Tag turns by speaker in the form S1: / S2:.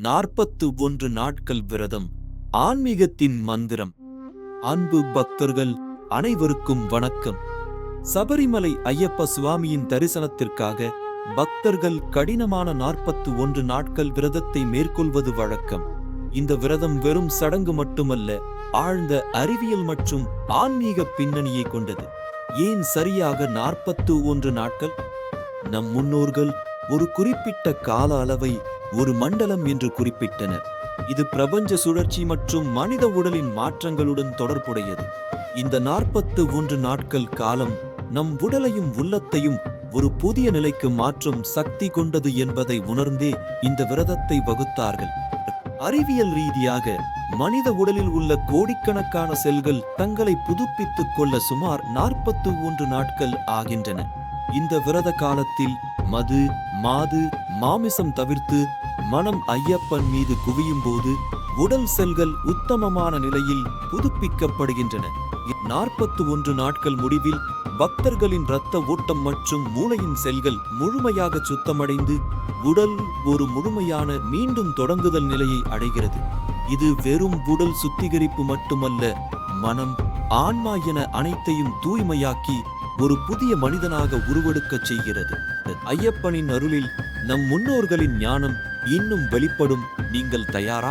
S1: 41 நாட்கள் விரதம் ஆன்மீகத்தின் மந்திரம். அன்பு பக்தர்கள் அனைவருக்கும் வணக்கம். சபரிமலை ஐயப்ப சுவாமியின் தரிசனத்திற்காக பக்தர்கள் கடினமான 41 நாட்கள் விரதத்தை மேற்கொள்வது வழக்கம். இந்த விரதம் வெறும் சடங்கு மட்டுமல்ல, ஆழ்ந்த அறிவியல் மற்றும் ஆன்மீக பின்னணியை கொண்டது. ஏன் சரியாக 41 நாட்கள்? நம் முன்னோர்கள் ஒரு குறிப்பிட்ட கால அளவை ஒரு மண்டலம் என்று குறிப்பிட்டனர். இது பிரபஞ்ச சுழற்சி மற்றும் மனித உடலின் மாற்றங்களுடன் தொடர்புடையது. இந்த 41 நாட்கள் காலம் நம் உடலையும் உள்ளத்தையும் ஒரு புதிய நிலைக்கு மாற்றும் சக்தி கொண்டது என்பதை உணர்ந்தே இந்த விரதத்தை வகுத்தார்கள். அறிவியல் ரீதியாக மனித உடலில் உள்ள கோடிக்கணக்கான செல்கள் தங்களை புதுப்பித்துக் கொள்ள சுமார் 41 நாட்கள் ஆகின்றன. இந்த விரத காலத்தில் மது, மாது, மாமிசம் தவிர்த்து மனம் ஐயப்பன் மீது குவியும் போது உடல் செல்கள் உத்தமமான நிலையில் புதுப்பிக்கப்படுகின்றன. 41 நாட்கள் முடிவில் பக்தர்களின் இரத்த ஓட்டம் மற்றும் மூளையின் செல்கள் முழுமையாக சுத்தமடைந்து உடல் ஒரு முழுமையான மீண்டும் தொடங்குதல் நிலையை அடைகிறது. இது வெறும் உடல் சுத்திகரிப்பு மட்டுமல்ல, மனம், ஆன்மா என அனைத்தையும் தூய்மையாக்கி ஒரு புதிய மனிதனாக உருவெடுக்கச் செய்கிறது. ஐயப்பனின் அருளில் நம் முன்னோர்களின் ஞானம் இன்னும் வெளிப்படும். நீங்கள் தயாரா?